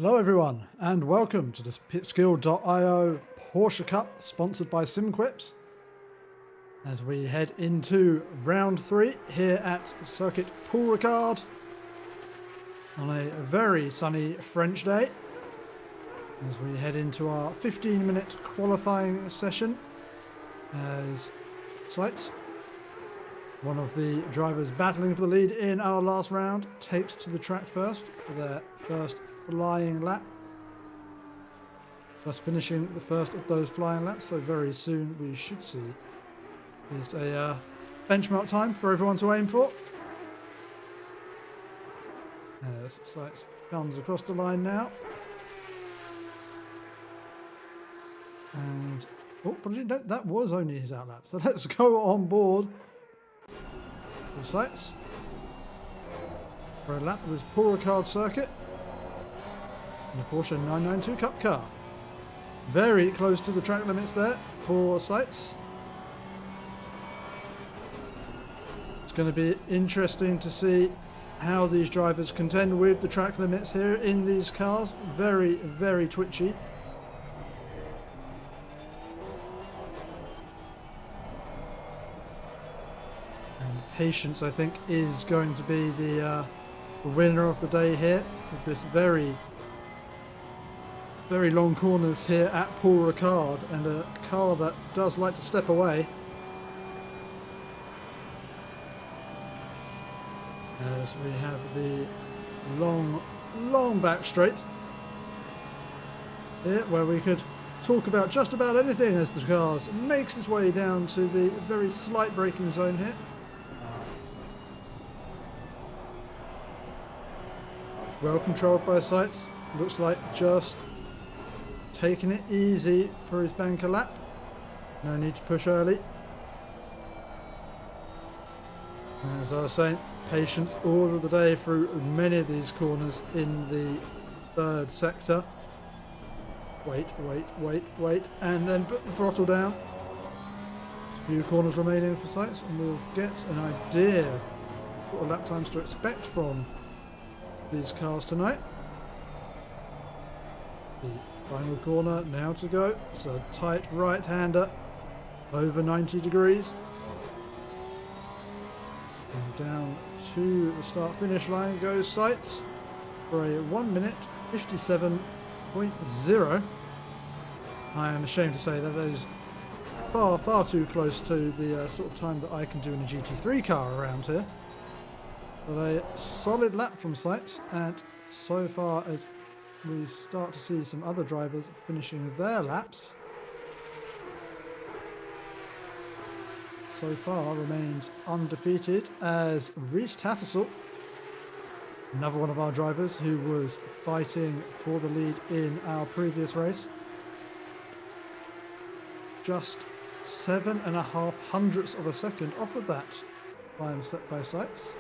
Hello everyone and welcome to this pitskill.io Porsche Cup sponsored by SimQuips as we head into round 3 here at circuit Ricard on a very sunny French day as we head into our 15-minute qualifying session as sights. One of the drivers battling for the lead in our last round takes to the track first for their first flying lap. Just finishing the first of those flying laps, so very soon we should see at least a benchmark time for everyone to aim for. As Sights comes across the line now. And, oh, but that was only his outlap, so let's go on board with Sights for a lap of this Ricard circuit in the Porsche 992 Cup car. Very close to the track limits there for Sights. It's going to be interesting to see how these drivers contend with the track limits here in these cars. Very, very twitchy. And patience, I think, is going to be the winner of the day here with this very long corners here at Ricard, and a car that does like to step away. As we have the long back straight here, where we could talk about just about anything as the car makes its way down to the very slight braking zone here. Well controlled by Sights. Looks like just taking it easy for his banker lap. No need to push early. As I was saying, patience order of the day through many of these corners in the third sector. Wait, and then put the throttle down. There's a few corners remaining for Sights, and we'll get an idea what lap times to expect from these cars tonight. The final corner now to go. It's a tight right-hander over 90 degrees. And down to the start-finish line goes Sights for a 1 minute 57.0. I am ashamed to say that is far too close to the sort of time that I can do in a GT3 car around here. But a solid lap from Sights, and so far as we start to see some other drivers finishing their laps, so far remains undefeated as Ricard Tattersall, another one of our drivers who was fighting for the lead in our previous race, just 7.5 hundredths of a second off of that time set by Sights.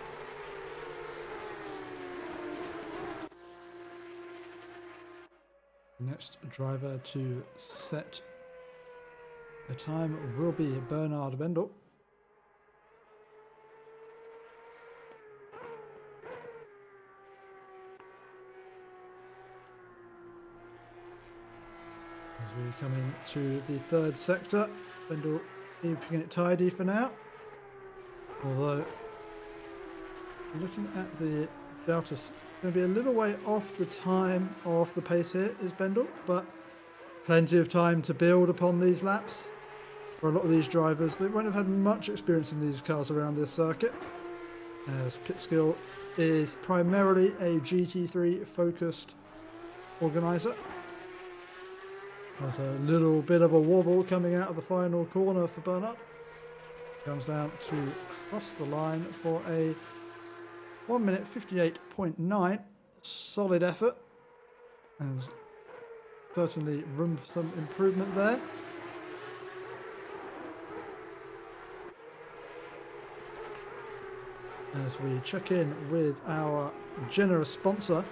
Next driver to set the time will be Bernard Bendel. As we come into the third sector, Bendel keeping it tidy for now. Although, looking at the Delta, going to be a little way off the time or off the pace here is Bendel, but plenty of time to build upon these laps for a lot of these drivers. They won't have had much experience in these cars around this circuit, as Pitskill is primarily a GT3 focused organiser. There's a little bit of a wobble coming out of the final corner for Bernard. Comes down to cross the line for a 1 minute 58.9, solid effort, and certainly room for some improvement there. As we check in with our generous sponsor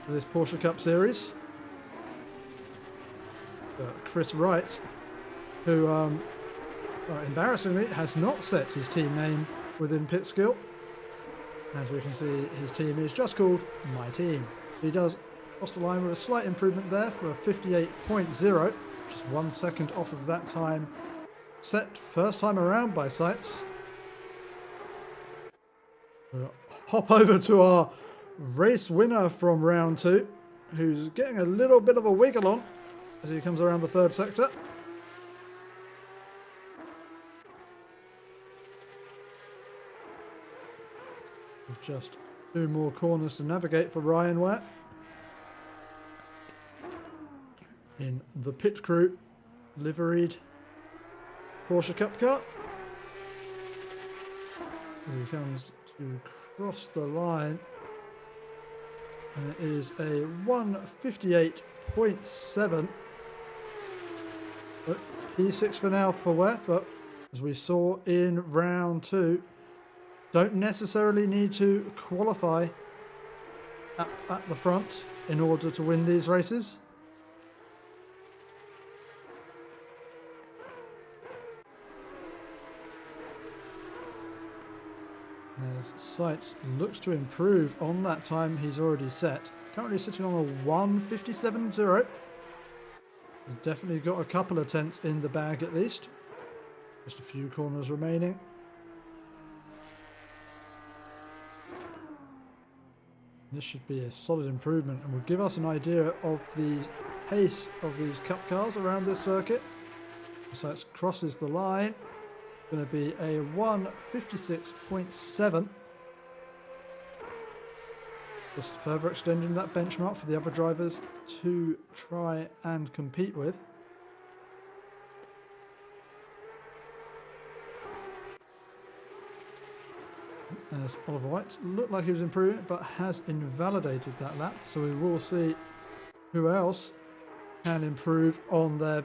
for this Porsche Cup Series, Chris Wright, who embarrassingly has not set his team name within Pitskill. As we can see, his team is just called My Team. He does cross the line with a slight improvement there for a 58.0, just 1 second off of that time set first time around by Sights. We'll hop over to our race winner from round 2, who's getting a little bit of a wiggle on as he comes around the third sector. With just 2 more corners to navigate for Ryan Ware in the pit crew liveried Porsche Cup car. He comes to cross the line, and it is a 1:58.7. But P6 for now for Ware, but as we saw in round 2, don't necessarily need to qualify up at the front in order to win these races. As Sights looks to improve on that time he's already set. Currently sitting on a 1:57.0. He's definitely got a couple of tenths in the bag at least. Just a few corners remaining. This should be a solid improvement and will give us an idea of the pace of these cup cars around this circuit. Sights crosses the line. Going to be a 1:56.7. Just further extending that benchmark for the other drivers to try and compete with. As Oliver White looked like he was improving, but has invalidated that lap, so we will see who else can improve on their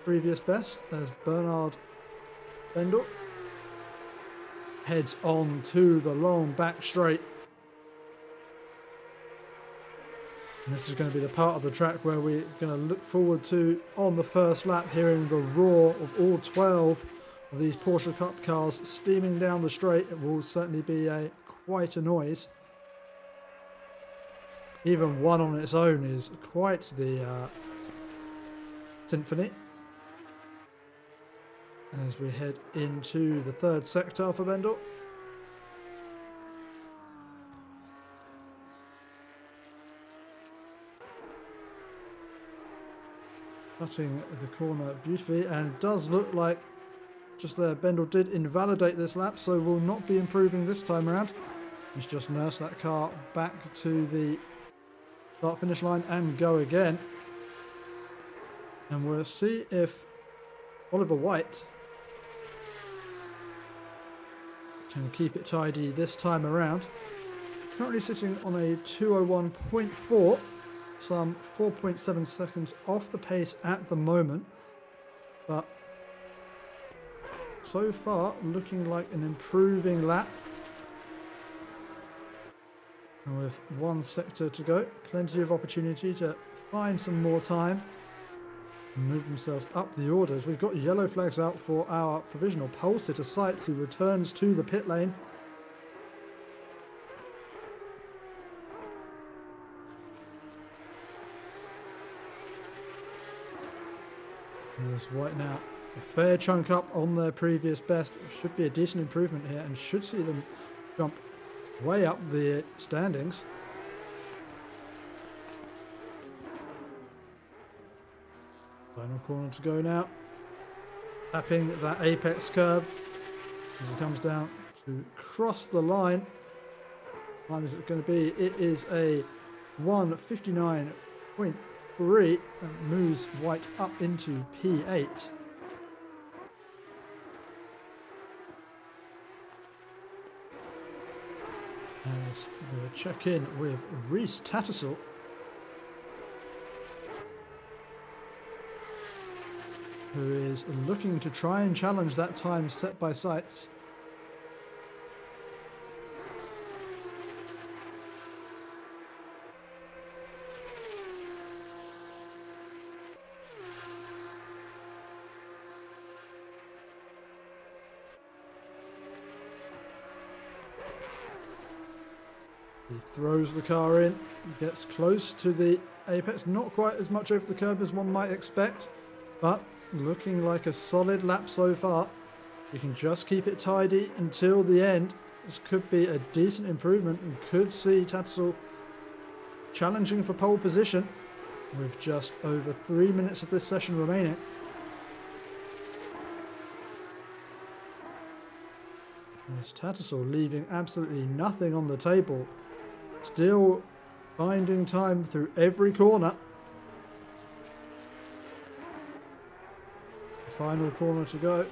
previous best, as Bernard Bendel heads on to the long back straight. And this is going to be the part of the track where we're going to look forward to, on the first lap, hearing the roar of all 12 of these Porsche Cup cars steaming down the straight. It will certainly be quite a noise. Even one on its own is quite the symphony. As we head into the third sector for Bendel. Cutting the corner beautifully, and it does look like just there Bendel did invalidate this lap, so will not be improving this time around. He's just nursed that car back to the start finish line and go again. And we'll see if Oliver White can keep it tidy this time around. Currently sitting on a 2:01.4, some 4.7 seconds off the pace at the moment, but so far looking like an improving lap. And with 1 sector to go, plenty of opportunity to find some more time and move themselves up the orders. We've got yellow flags out for our provisional pole sitter Sights, who returns to the pit lane. There's White now, a fair chunk up on their previous best. Should be a decent improvement here and should see them jump way up the standings. Final corner to go now. Tapping that apex curb as it comes down to cross the line. What time is it going to be? It is a 1:59.3 and moves White up into P8. As we'll check in with Reese Tattersall. Who is looking to try and challenge that time set by Sights. He throws the car in, gets close to the apex, not quite as much over the curb as one might expect, but looking like a solid lap so far. You can just keep it tidy until the end. This could be a decent improvement and could see Tattersall challenging for pole position with just over 3 minutes of this session remaining. There's Tattersall leaving absolutely nothing on the table. Still finding time through every corner. The final corner to go.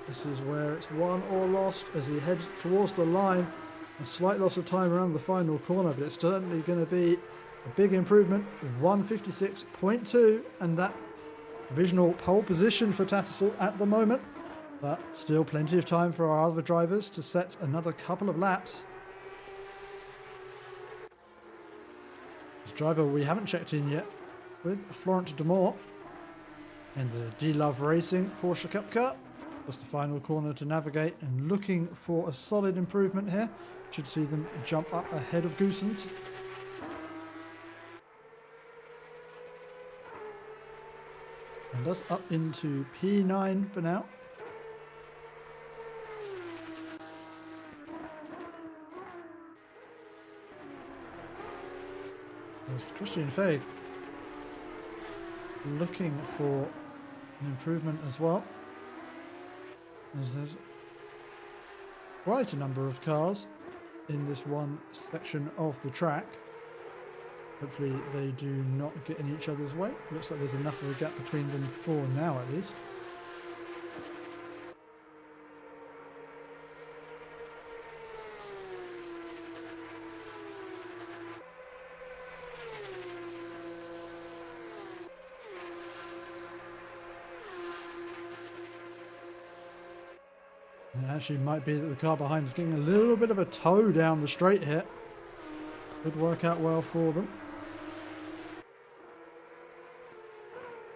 This is where it's won or lost as he heads towards the line. A slight loss of time around the final corner, but it's certainly going to be a big improvement. 156.2, and that provisional pole position for Tattersall at the moment. But still plenty of time for our other drivers to set another couple of laps. This driver we haven't checked in yet with Florent Demore in the D-Love Racing Porsche Cup car. Just the final corner to navigate and looking for a solid improvement here. Should see them jump up ahead of Goossens. And us up into P9 for now. There's Christian Feig looking for an improvement as well. As there's quite a number of cars in this one section of the track. Hopefully they do not get in each other's way. Looks like there's enough of a gap between them for now at least. It actually might be that the car behind is getting a little bit of a tow down the straight here. Could work out well for them.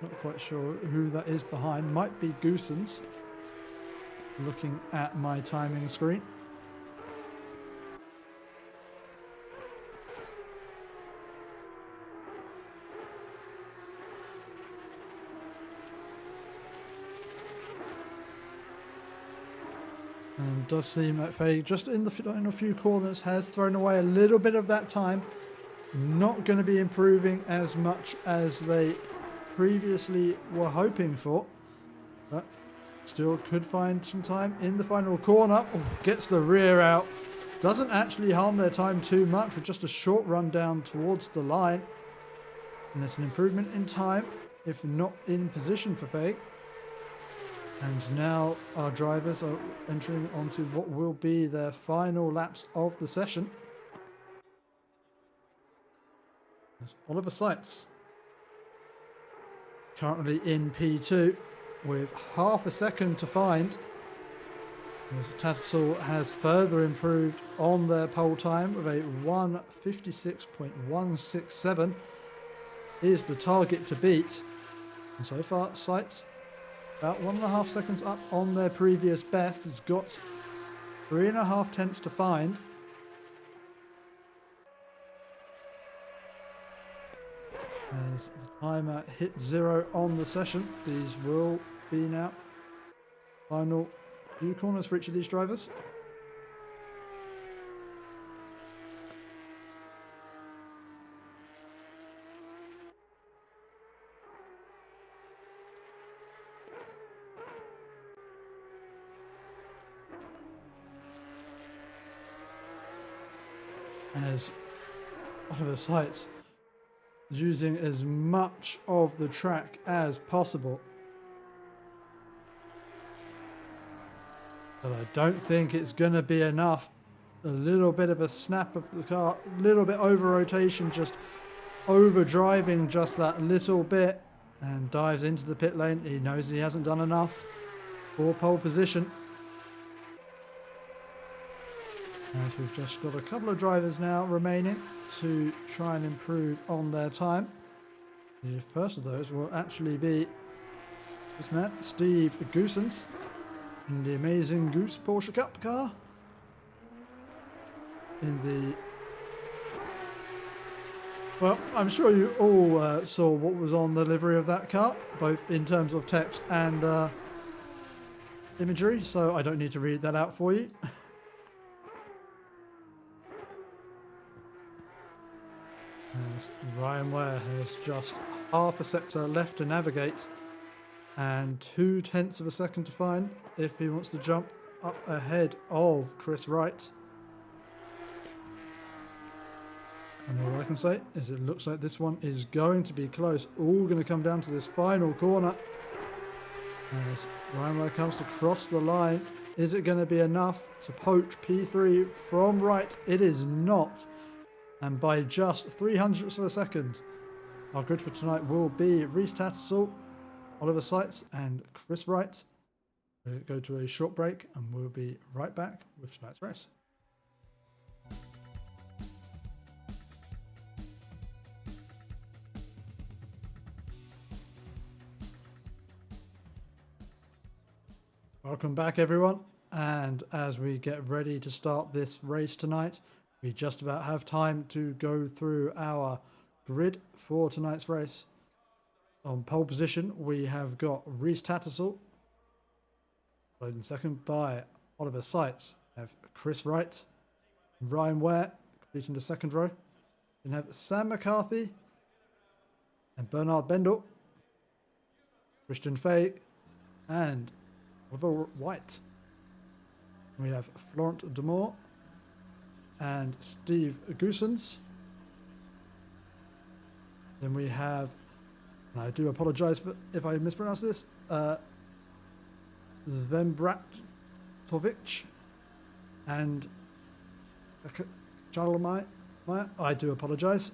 Not quite sure who that is behind. Might be Goossens. Looking at my timing screen. And does seem like Faye just in a few corners has thrown away a little bit of that time. Not going to be improving as much as they previously were hoping for, but still could find some time in the final corner. Oh, gets the rear out. Doesn't actually harm their time too much with just a short run down towards the line. And it's an improvement in time, if not in position for Faye. And now our drivers are entering onto what will be their final laps of the session. There's Oliver Seitz, currently in P2 with half a second to find. As Tattersall has further improved on their pole time with a 1:56.167 is the target to beat. And so far, Seitz about 1.5 seconds up on their previous best. Has got 3.5 tenths to find. As the timer hits 0 on the session, these will be now final few corners for each of these drivers. As Oliver Seitz using as much of the track as possible. But I don't think it's going to be enough. A little bit of a snap of the car, a little bit over rotation, just over driving just that little bit, and dives into the pit lane. He knows he hasn't done enough for pole position. As we've just got a couple of drivers now remaining to try and improve on their time. The first of those will actually be this man, Steve Goossens, in the amazing Goose Porsche Cup car. In the Well, I'm sure you all saw what was on the livery of that car, both in terms of text and imagery, so I don't need to read that out for you. As Ryan Ware has just half a sector left to navigate and 0.2 of a second to find if he wants to jump up ahead of Chris Wright. And all I can say is it looks like this one is going to be close. All going to come down to this final corner. As Ryan Ware comes to cross the line, is it going to be enough to poach P3 from Wright? It is not. And by just 0.03 of a second, our grid for tonight will be Rhys Tattersall, Oliver Sykes and Chris Wright. We'll go to a short break and we'll be right back with tonight's race. Welcome back, everyone. And as we get ready to start this race tonight, we just about have time to go through our grid for tonight's race. On pole position, we have got Rhys Tattersall, followed in second by Oliver Sykes. We have Chris Wright, Ryan Ware completing the second row. Then have Sam McCarthy and Bernard Bendel, Christian Fay, and Oliver White. We have Florent Demore and Steve Goosens. Then we have, and I do apologise if I mispronounce this, Zvembratovic and Charlemaya. I do apologise.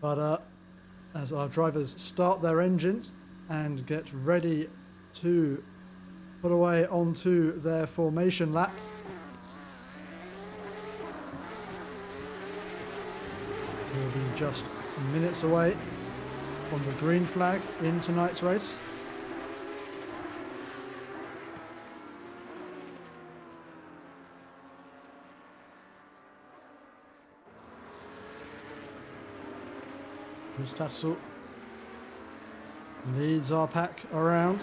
But as our drivers start their engines and get ready to put away onto their formation lap, we'll be just minutes away from the green flag in tonight's race. Rhys Tattersall leads our pack around.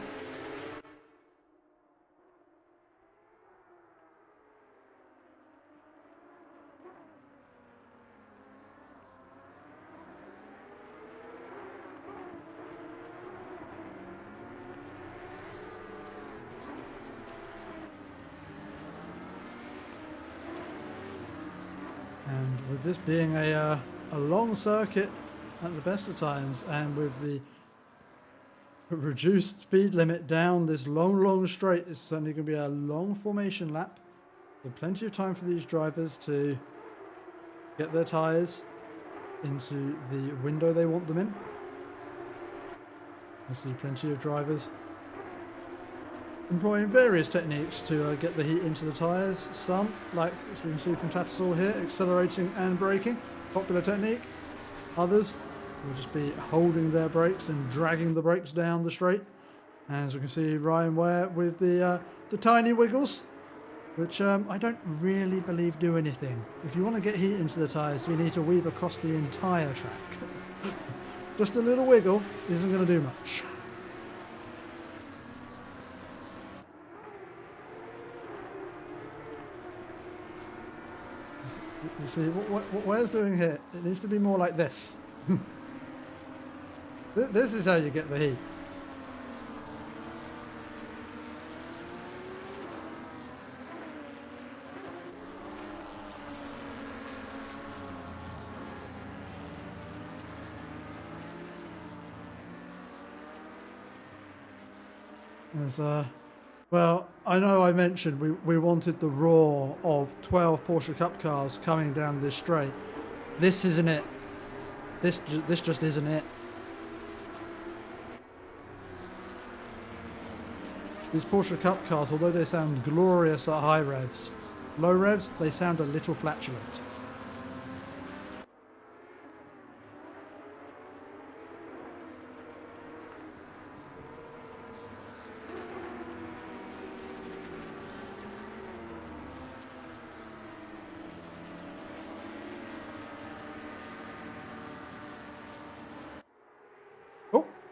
And with this being a long circuit at the best of times, and with the reduced speed limit down this long straight, it's certainly going to be a long formation lap. So plenty of time for these drivers to get their tyres into the window they want them in. I see plenty of drivers employing various techniques to get the heat into the tyres. Some, like as we can see from Tattersall here, accelerating and braking, popular technique. Others will just be holding their brakes and dragging the brakes down the straight. And as we can see, Ryan Ware with the tiny wiggles, which I don't really believe do anything. If you want to get heat into the tyres, you need to weave across the entire track. Just a little wiggle isn't going to do much. You see, what Ware's doing here, it needs to be more like this. This is how you get the heat. Well, I know I mentioned we wanted the roar of 12 Porsche Cup cars coming down this straight. This isn't it. This just isn't it. These Porsche Cup cars, although they sound glorious at high revs, low revs, they sound a little flatulent.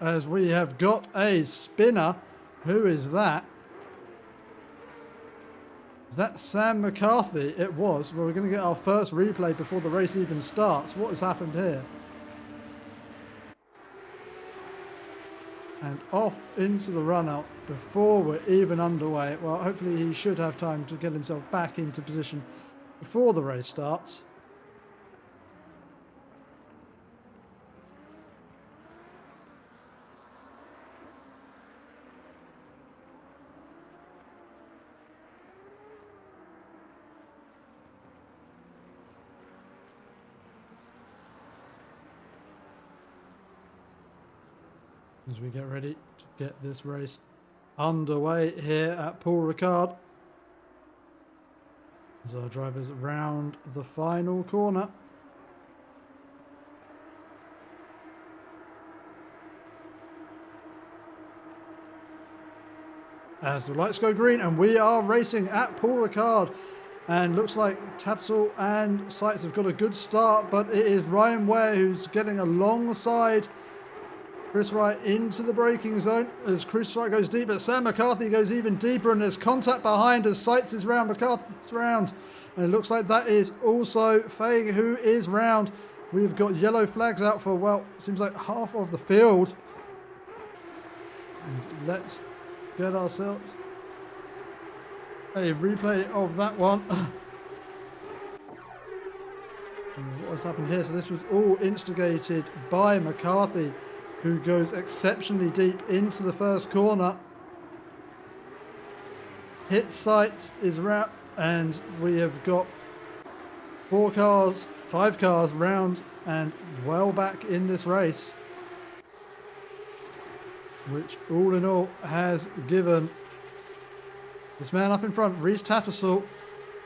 as we have got a spinner. Who is that? Is that Sam McCarthy? It was. Well, we're going to get our first replay before the race even starts. What has happened here? And off into the run-out before we're even underway. Well, hopefully he should have time to get himself back into position before the race starts. As we get ready to get this race underway here at Paul Ricard. As our drivers round the final corner. As the lights go green, and we are racing at Paul Ricard. And looks like Tatzel and Seitz have got a good start, but it is Ryan Ware who's getting alongside Chris Wright into the braking zone as Chris Wright goes deep, but Sam McCarthy goes even deeper, and there's contact behind as Seitz is round, McCarthy's round. And it looks like that is also Feig who is round. We've got yellow flags out for, well, seems like half of the field. And let's get ourselves a replay of that one. And what has happened here? So this was all instigated by McCarthy, who goes exceptionally deep into the first corner. Hit Seitz is round, and we have got 5 cars round and well back in this race, which all in all has given this man up in front, Rhys Tattersall,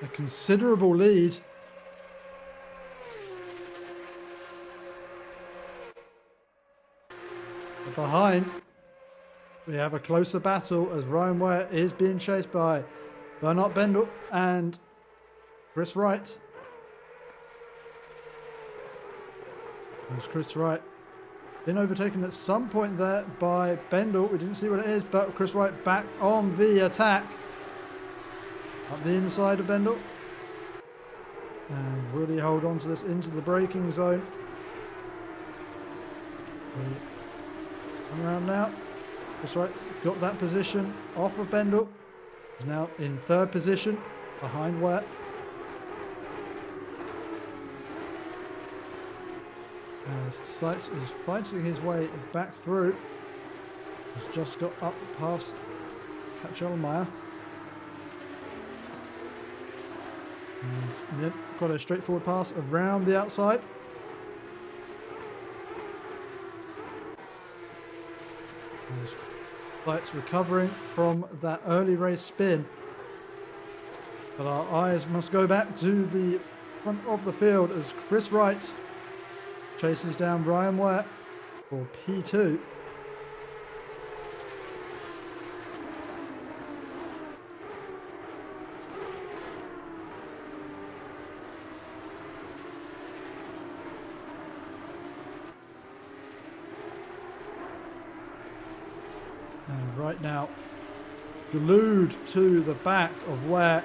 a considerable lead. Behind, we have a closer battle as Ryan Ware is being chased by Bernard Bendel and Chris Wright. There's Chris Wright been overtaken at some point there by Bendel. We didn't see what it is, but Chris Wright back on the attack. Up the inside of Bendel. And will he hold on to this into the braking zone? Come around now. That's right, got that position off of Bendel. He's now in third position behind Ware. As Seitz is fighting his way back through. He's just got up past Katchelmeyer. And then got a straightforward pass around the outside. Seitz recovering from that early race spin, but our eyes must go back to the front of the field as Chris Wright chases down Ryan Ware for P2. And right now, glued to the back of Ware.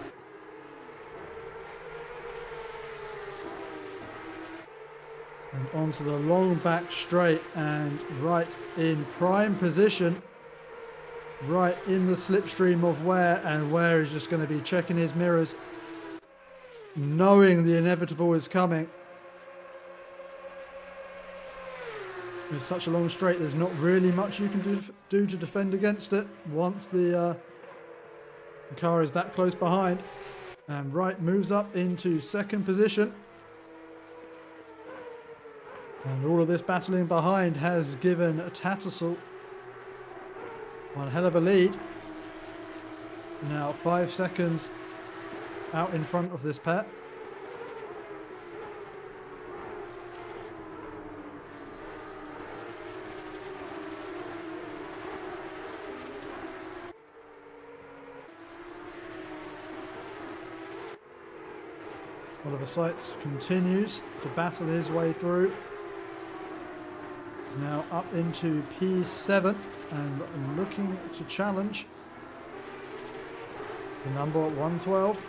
And onto the long back straight, and right in prime position, right in the slipstream of Ware, and Ware is just going to be checking his mirrors, knowing the inevitable is coming. It's such a long straight, there's not really much you can do to defend against it once the car is that close behind. And Wright moves up into second position. And all of this battling behind has given Tattersall one hell of a lead. Now 5 seconds out in front of this pair. Oliver Seitz continues to battle his way through. He's now up into P7 and looking to challenge the number 112.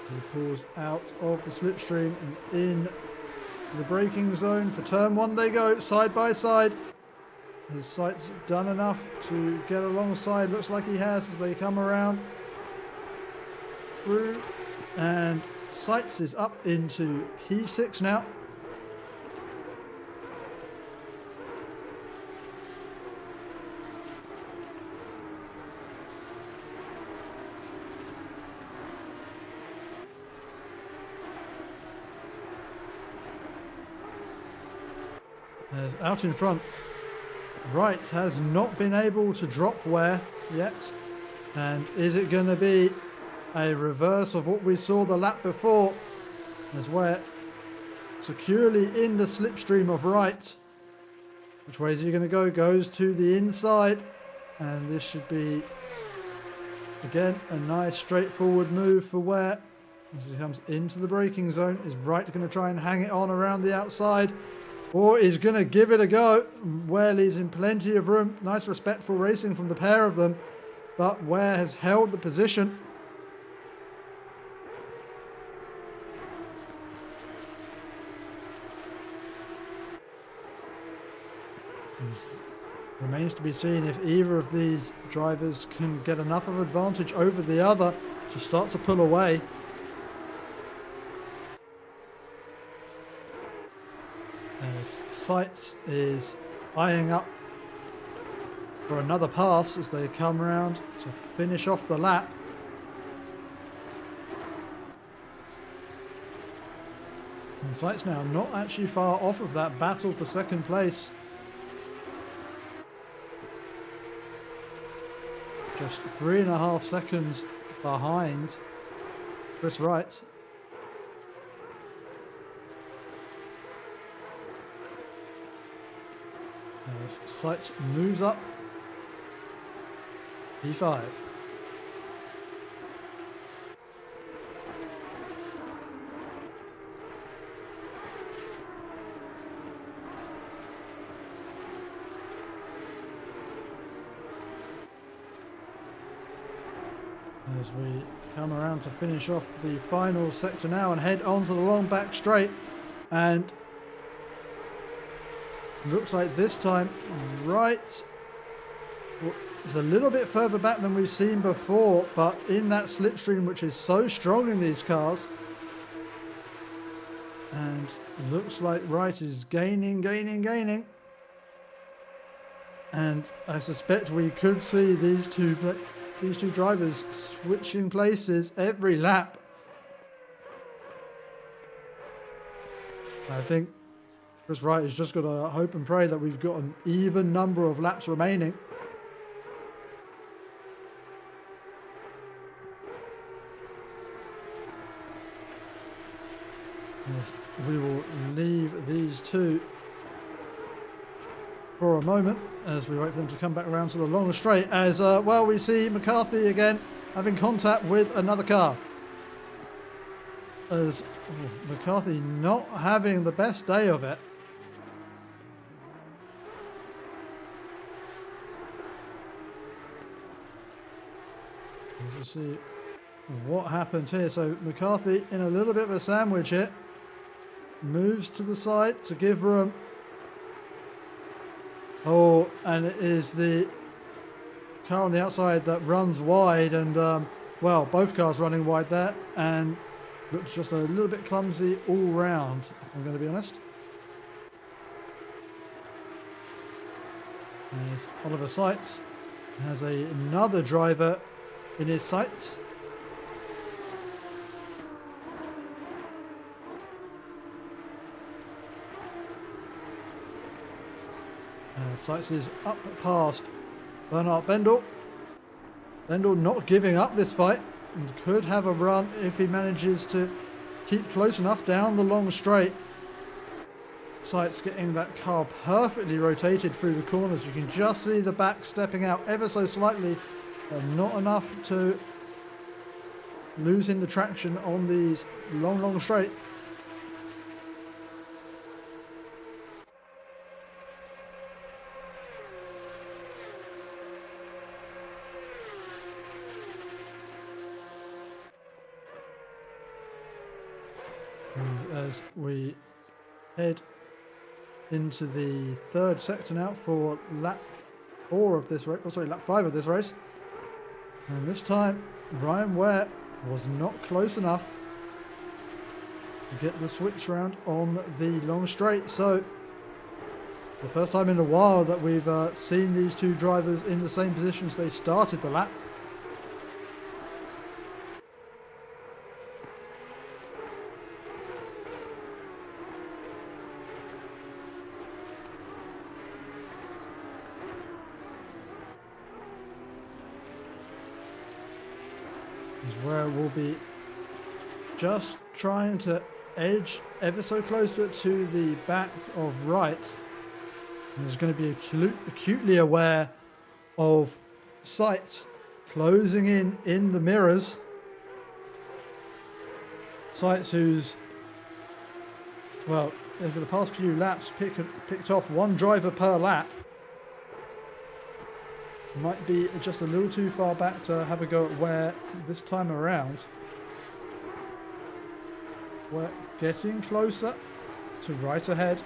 He pulls out of the slipstream and in the braking zone. For turn one they go, side by side. His sight's done enough to get alongside. Looks like he has as they come around. Through. And sights is up into P6 now. As out in front, Wright has not been able to drop Ware yet. And is it going to be a reverse of what we saw the lap before? As Ware securely in the slipstream of Wright. Which way is he going to go? Goes to the inside. And this should be, again, a nice straightforward move for Ware. As he comes into the braking zone, is Wright going to try and hang it on around the outside? Or is going to give it a go. Ware leaves him plenty of room. Nice respectful racing from the pair of them. But Ware has held the position. Remains to be seen if either of these drivers can get enough of advantage over the other to start to pull away. As Sights is eyeing up for another pass as they come round to finish off the lap. And Sights now not actually far off of that battle for second place. Just 3.5 seconds behind Chris Wright. As Sights moves up P5. As we come around to finish off the final sector now and head on to the long back straight, and looks like this time Wright is a little bit further back than we've seen before, but in that slipstream which is so strong in these cars, and looks like Wright is gaining, and I suspect we could see these two drivers switching places every lap. I think Chris Wright has just got to hope and pray that we've got an even number of laps remaining. As we will leave these two for a moment as we wait for them to come back around to the long straight, as well we see McCarthy again having contact with another car. As McCarthy not having the best day of it. Let's see what happened here. So McCarthy in a little bit of a sandwich here. Moves to the side to give room. Oh, and it is the car on the outside that runs wide, and well, both cars running wide there, and looks just a little bit clumsy all round, if I'm going to be honest. As Oliver Sights has another driver in his sights. Sights is up past Bernard Bendel. Bendel not giving up this fight and could have a run if he manages to keep close enough down the long straight. Sights getting that car perfectly rotated through the corners. You can just see the back stepping out ever so slightly, and not enough to losing the traction on these long straight. And as we head into the third sector now for lap 4 of this race, oh sorry, lap 5 of this race. And this time, Ryan Ware was not close enough to get the switch round on the long straight. So, the first time in a while that we've seen these two drivers in the same positions they started the lap. Where we'll be just trying to edge ever so closer to the back of right. And there's going to be acutely aware of sights closing in the mirrors. Sights who's, well, over the past few laps picked off one driver per lap. Might be just a little too far back to have a go at Ware this time around. We're getting closer to right ahead.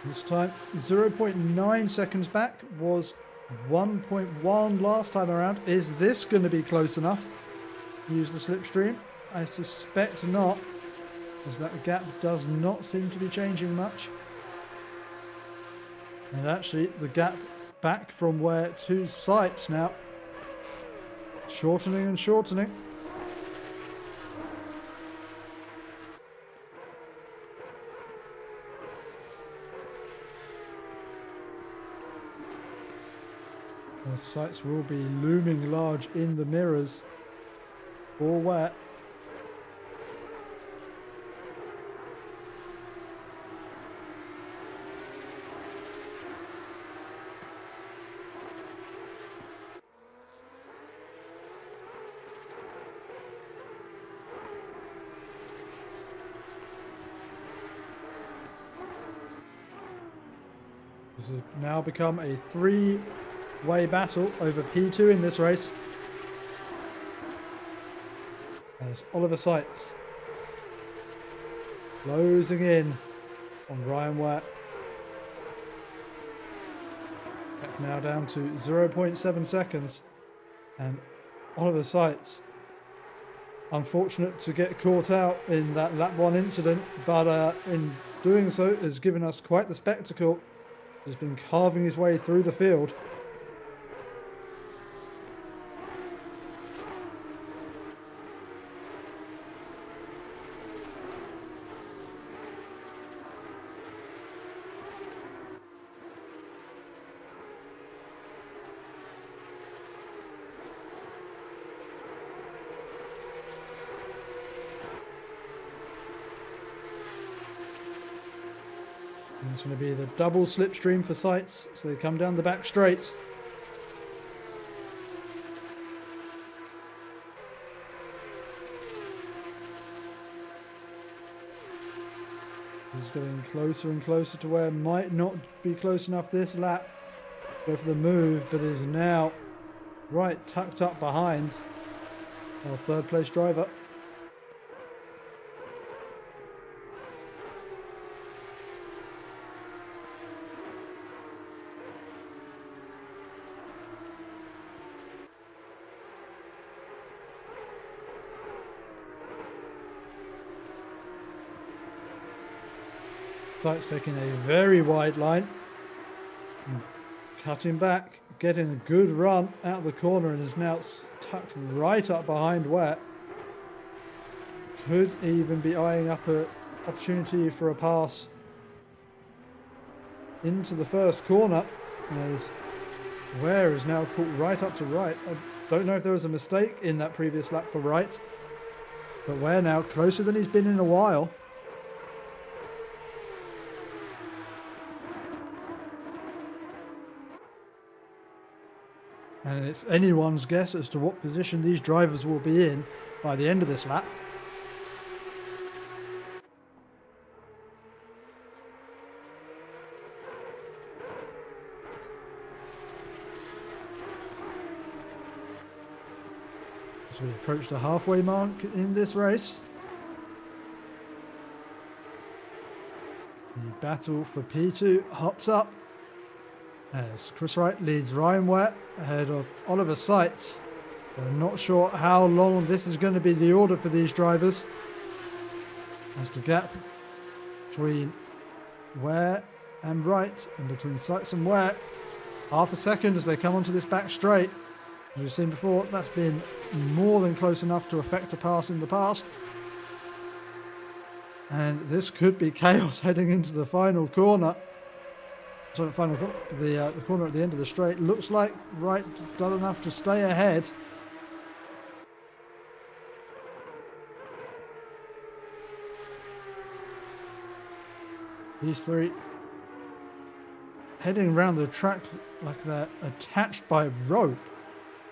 This time 0.9 seconds back, was 1.1 last time around. Is this going to be close enough? Use the slipstream? I suspect not, as that gap does not seem to be changing much. And actually the gap back from Ware to sights now shortening and shortening. The sights will be looming large in the mirrors for Ware. This has now become a three-way battle over P2 in this race. As Oliver Sights closing in on Ryan Ware. Back now down to 0.7 seconds. And Oliver Sights, unfortunate to get caught out in that lap 1 incident, but in doing so has given us quite the spectacle. He's been carving his way through the field. And it's going to be the double slipstream for Sights, so they come down the back straight. He's getting closer and closer to where might not be close enough this lap. Go for the move, but is now right tucked up behind our third place driver. Sights taking a very wide line, cutting back, getting a good run out of the corner, and is now tucked right up behind Ware. Could even be eyeing up an opportunity for a pass into the first corner, as Ware is now caught right up to right. Don't know if there was a mistake in that previous lap for Wright, but we're now closer than he's been in a while. And it's anyone's guess as to what position these drivers will be in by the end of this lap. As we approach the halfway mark in this race. The battle for P2 hots up as Chris Wright leads Ryan Ware ahead of Oliver Seitz. I'm not sure how long this is going to be the order for these drivers, as the gap between Ware and Wright and between Seitz and Ware, half a second as they come onto this back straight. As we've seen before, that's been more than close enough to affect a pass in the past. And this could be chaos heading into the final corner. So the final the corner at the end of the straight. Looks like Wright done enough to stay ahead. These three heading around the track like they're attached by rope,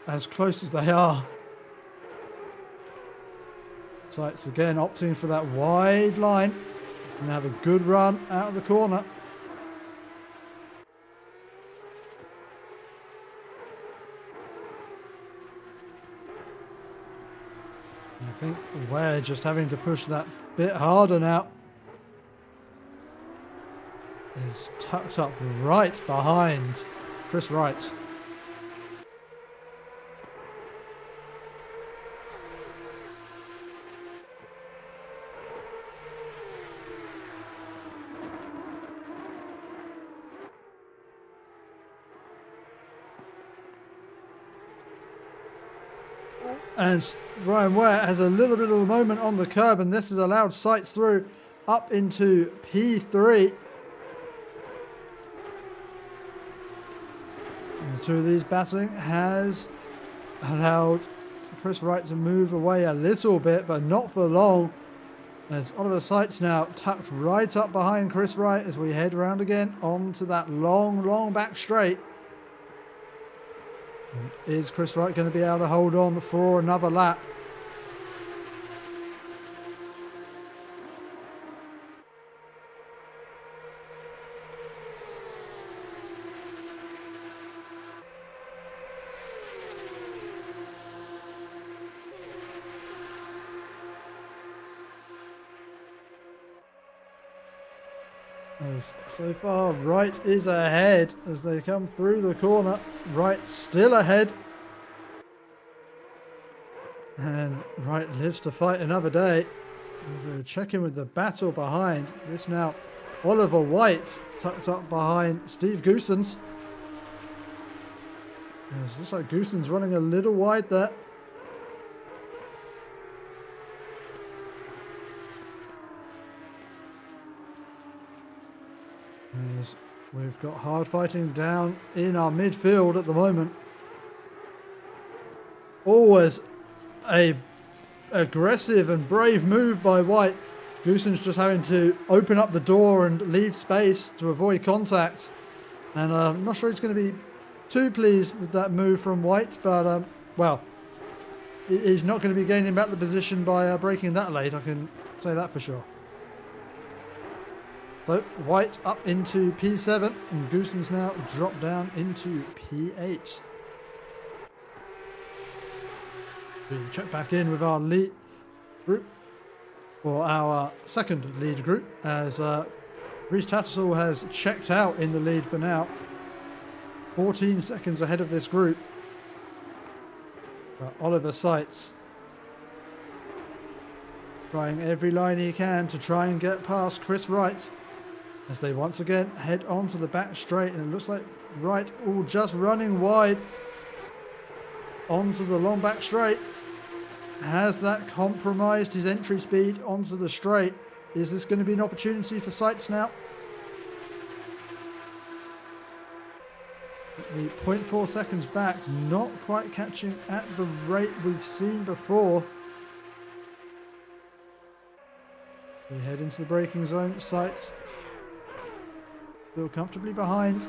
as close as they are. Seitz again opting for that wide line and have a good run out of the corner. I think we're just having to push that bit harder now. Is tucked up right behind Chris Wright. And Ryan Ware has a little bit of a moment on the curb, and this has allowed Seitz through up into P3. And the two of these battling has allowed Chris Wright to move away a little bit, but not for long. As Oliver Seitz now tucked right up behind Chris Wright as we head around again onto that long back straight. And is Chris Wright going to be able to hold on for another lap? As so far, Wright is ahead as they come through the corner. Wright still ahead. And Wright lives to fight another day. We're checking with the battle behind. This now, Oliver White tucked up behind Steve Goosens. It looks like Goosens running a little wide there. As we've got hard fighting down in our midfield at the moment. Always a aggressive and brave move by White. Goosens just having to open up the door and leave space to avoid contact. And I'm not sure he's going to be too pleased with that move from White, but well, he's not going to be gaining back the position by braking that late, I can say that for sure. So White up into P7 and Goosens now drop down into P8. We check back in with our lead group, or our second lead group, as Reece Tattersall has checked out in the lead for now. 14 seconds ahead of this group. But Oliver Seitz trying every line he can to try and get past Chris Wright, as they once again head onto the back straight, and it looks like Wright all just running wide onto the long back straight. Has that compromised his entry speed onto the straight? Is this going to be an opportunity for Seitz now? the 0.4 seconds back, not quite catching at the rate we've seen before. We head into the braking zone. Sights still comfortably behind.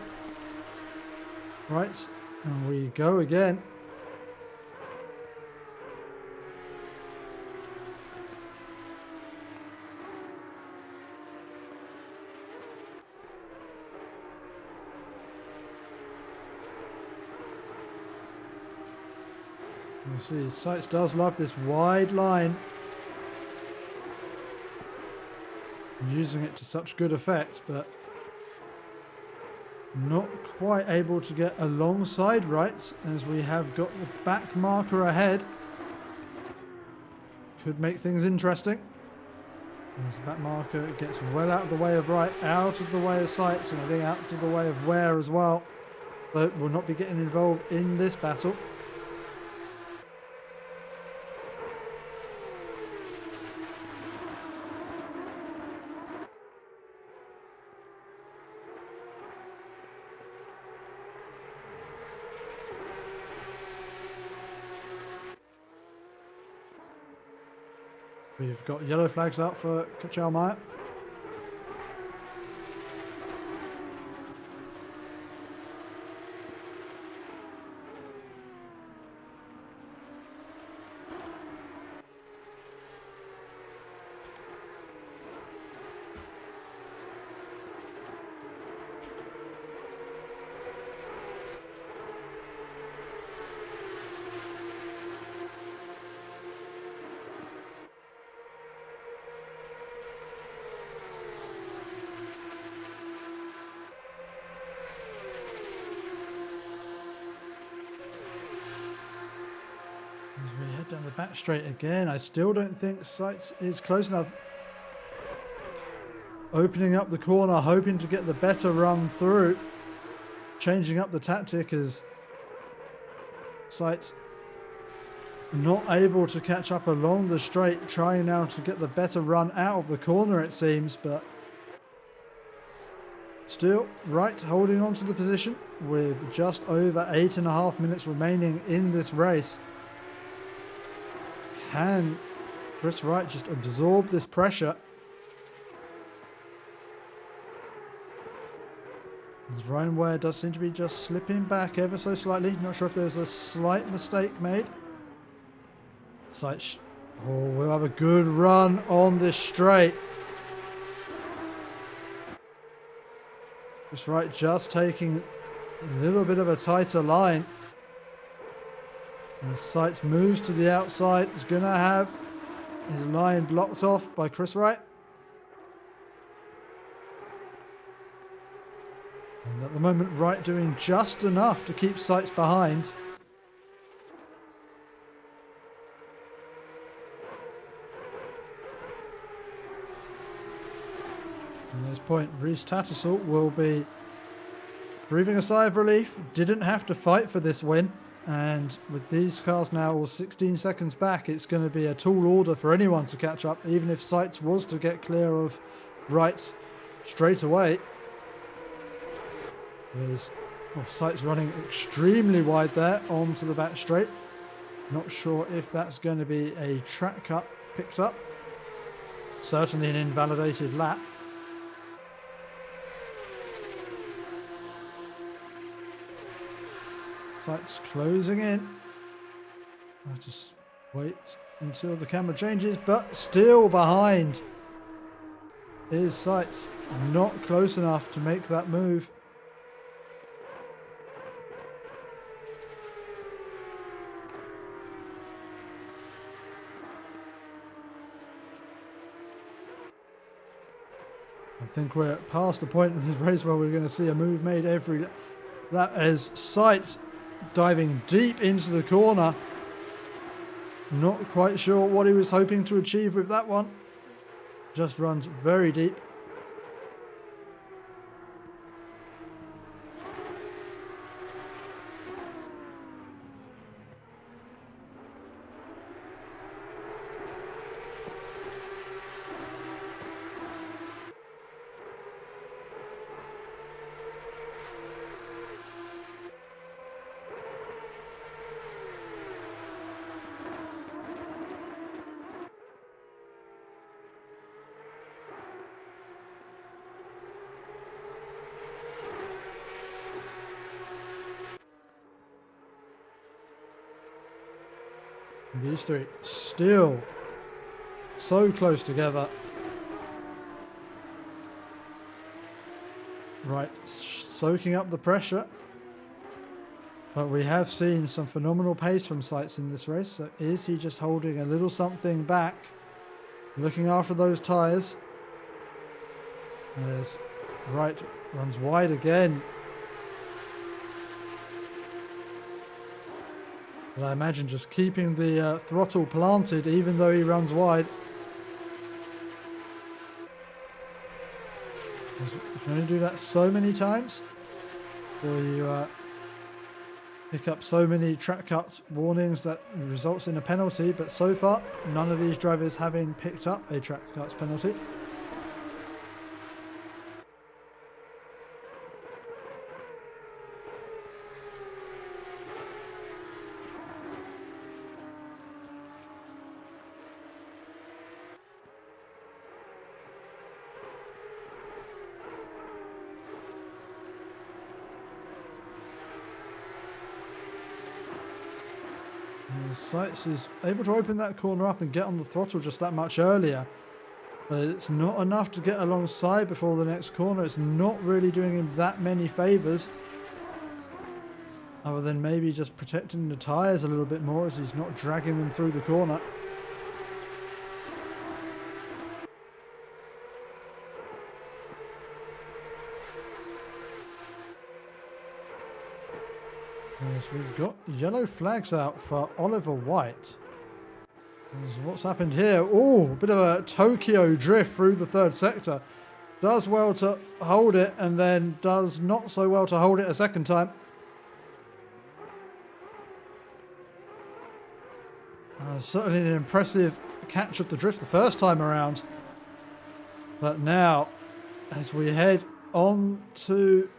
Right, and we go again. You see, Sights does love this wide line. And using it to such good effect, but not quite able to get alongside right, as we have got the back marker ahead. Could make things interesting. As the back marker gets well out of the way of right, out of the way of Sights, and I think out of the way of Ware as well. But will not be getting involved in this battle. We've got yellow flags up for Kachalmaya. As we head down the back straight again, I still don't think Sights is close enough. Opening up the corner, hoping to get the better run through. Changing up the tactic as Sights not able to catch up along the straight, trying now to get the better run out of the corner it seems, but still right holding on to the position with just over 8.5 minutes remaining in this race. Can Chris Wright just absorb this pressure? As Ryan Ware does seem to be just slipping back ever so slightly. Not sure if there's a slight mistake made. Sights, oh, we'll have a good run on this straight. Chris Wright just taking a little bit of a tighter line. And Sights moves to the outside. He's going to have his line blocked off by Chris Wright. And at the moment, Wright doing just enough to keep Sights behind. At this point, Rhys Tattersall will be breathing a sigh of relief. Didn't have to fight for this win. And with these cars now all 16 seconds back, it's going to be a tall order for anyone to catch up, even if Sights was to get clear of Wright straight away. There's Sights running extremely wide there onto the back straight. Not sure if that's going to be a track cut picked up. Certainly an invalidated lap. Sights closing in. I'll just wait until the camera changes, but still behind is Sights. Not close enough to make that move. I think we're past the point in this race where we're going to see a move made every lap as Sights diving deep into the corner. Not quite sure what he was hoping to achieve with that one. Just runs very deep. These three still so close together. Right, soaking up the pressure. But we have seen some phenomenal pace from Seitz in this race. So is he just holding a little something back? Looking after those tyres. There's Wright runs wide again. But I imagine just keeping the throttle planted even though he runs wide. You can only do that so many times before you pick up so many track cuts warnings that results in a penalty. But so far, none of these drivers having picked up a track cuts penalty. Seitz is able to open that corner up and get on the throttle just that much earlier. But it's not enough to get alongside before the next corner. It's not really doing him that many favours. Other than maybe just protecting the tyres a little bit more as he's not dragging them through the corner. Yes, we've got yellow flags out for Oliver White. What's happened here? Oh, a bit of a Tokyo drift through the third sector. Does well to hold it and then does not so well to hold it a second time. Certainly an impressive catch of the drift the first time around. But now, as we head on to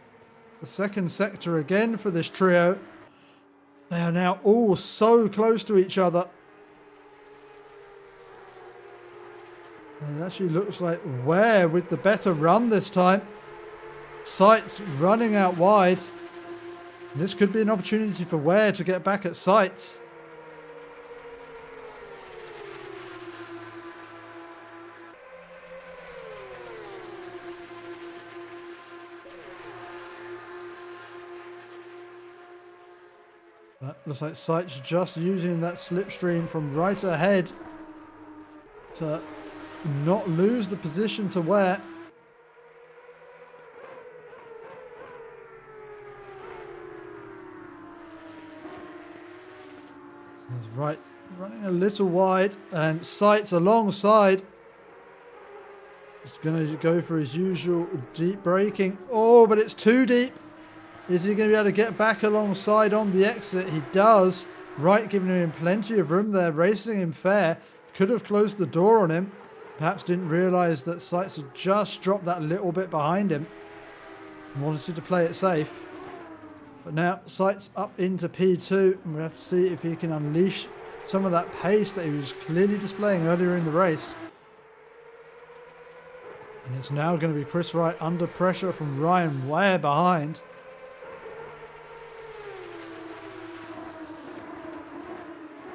the second sector again for this trio, they are now all so close to each other. And it actually looks like Ware with the better run this time. Seitz running out wide. This could be an opportunity for Ware to get back at Seitz. That looks like Seitz just using that slipstream from right ahead to not lose the position to Ware. He's right, running a little wide, and Seitz alongside. He's going to go for his usual deep braking. Oh, but it's too deep. Is he going to be able to get back alongside on the exit? He does. Wright giving him plenty of room there, racing him fair. Could have closed the door on him. Perhaps didn't realise that Seitz had just dropped that little bit behind him and wanted to play it safe. But now Seitz up into P2, and we have to see if he can unleash some of that pace that he was clearly displaying earlier in the race. And it's now going to be Chris Wright under pressure from Ryan Ware behind.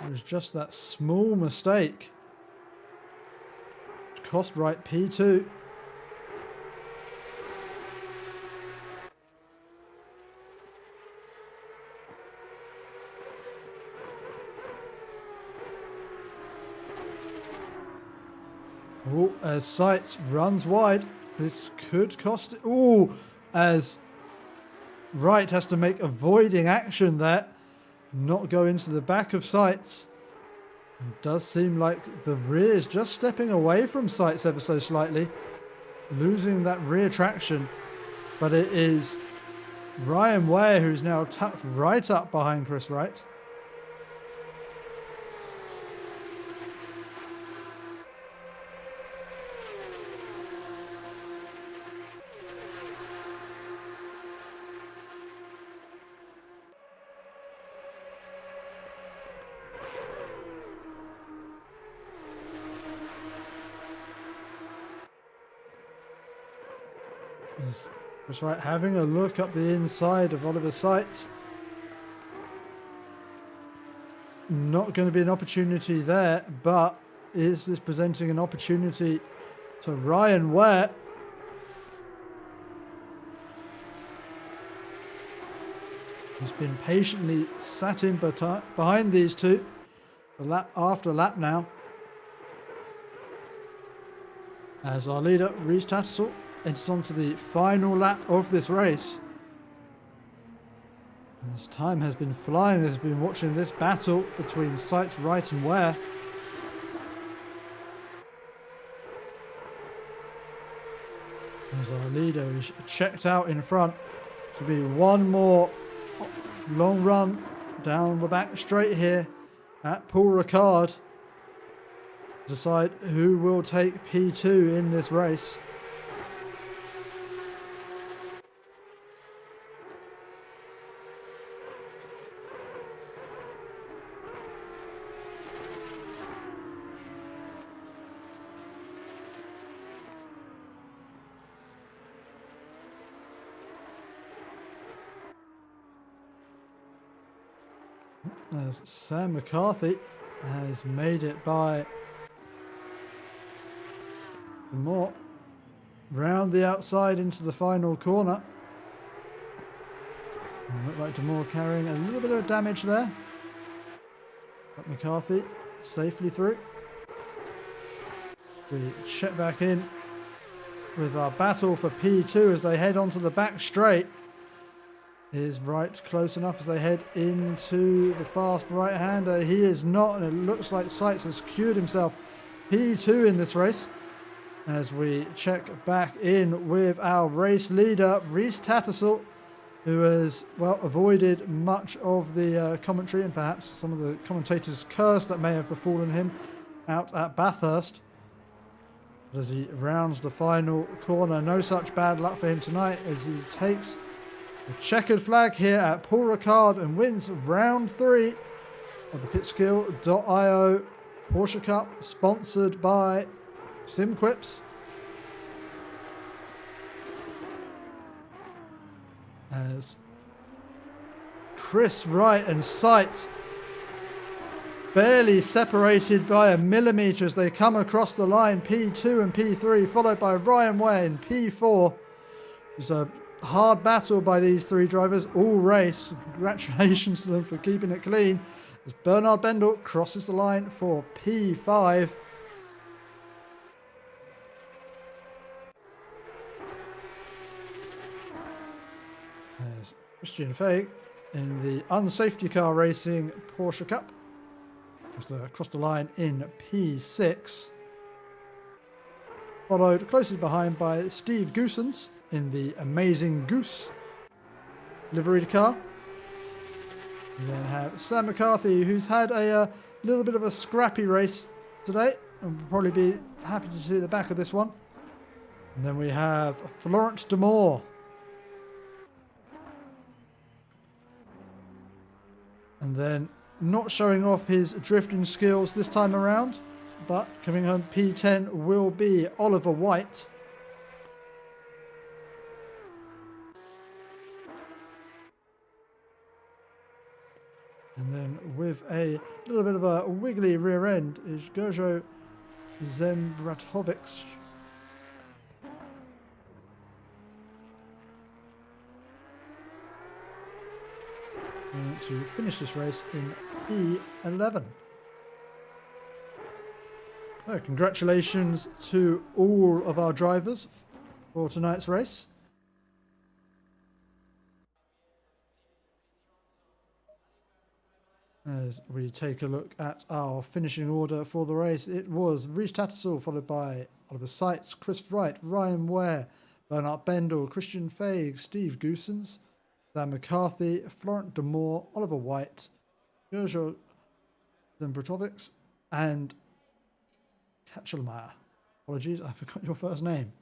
It was just that small mistake which cost Wright P2. Oh, as Seitz runs wide, this could cost it. Oh, as Wright has to make avoiding action there. Not go into the back of Seitz. It does seem like the rear is just stepping away from Seitz ever so slightly, losing that rear traction. But it is Ryan Ware who's now tucked right up behind Chris Wright. Chris Wright having a look up the inside of Oliver Seitz. not going to be an opportunity there, but is this presenting an opportunity to Ryan Ware? He's been patiently sat in behind these two, lap after lap now. As our leader, Rhys Tattersall, enters onto the final lap of this race. As time has been flying, has been watching this battle between Sights, Wright and Ware. As our leader is checked out in front. Should be one more long run down the back straight here at Paul Ricard. Decide who will take P2 in this race. As Sam McCarthy has made it by more round the outside into the final corner. Look like Demore carrying a little bit of damage there. But McCarthy safely through. We check back in with our battle for P2 as they head onto the back straight. Is Wright close enough as they head into the fast right-hander? He is not, and it looks like Sights has secured himself P2 in this race. As we check back in with our race leader, Rhys Tattersall, who has, well, avoided much of the commentary and perhaps some of the commentators' curse that may have befallen him out at Bathurst. But as he rounds the final corner, no such bad luck for him tonight as he takes the checkered flag here at Paul Ricard and wins round 3 of the pitskill.io Porsche Cup, sponsored by SimQuips. As Chris Wright and Sights barely separated by a millimetre as they come across the line, P2 and P3, followed by Ryan Ware in P4. It's a hard battle by these three drivers all race. Congratulations to them for keeping it clean as Bernard Bendel crosses the line for P5. There's Christian Feig in the unsafety car racing Porsche Cup. Across the line in P6. Followed closely behind by Steve Goosens in the Amazing Goose liveried car. We then have Sam McCarthy, who's had a little bit of a scrappy race today and will probably be happy to see the back of this one. And then we have Florent Demore. And then not showing off his drifting skills this time around, but coming home P10 will be Oliver White. And then with a little bit of a wiggly rear end is Gerjo Zembratovic. To finish this race in P11. So congratulations to all of our drivers for tonight's race. As we take a look at our finishing order for the race, it was Rhys Tattersall, followed by Oliver Sights, Chris Wright, Ryan Ware, Bernard Bendel, Christian Feig, Steve Goosens, Sam McCarthy, Florent Demore, Oliver White, Gerjo Zembratovic, and Kachelmeyer. Apologies, I forgot your first name.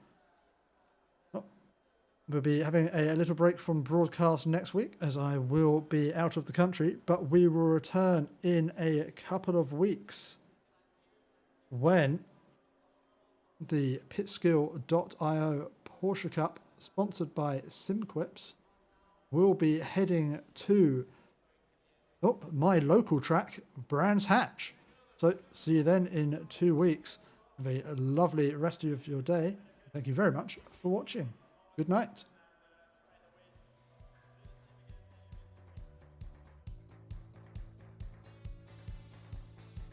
We'll be having a little break from broadcast next week as I will be out of the country, but we will return in a couple of weeks when the pitskill.io Porsche Cup, sponsored by SimQuips, will be heading to oh, my local track, Brands Hatch. So see you then in 2 weeks. Have a lovely rest of your day. Thank you very much for watching. Good night.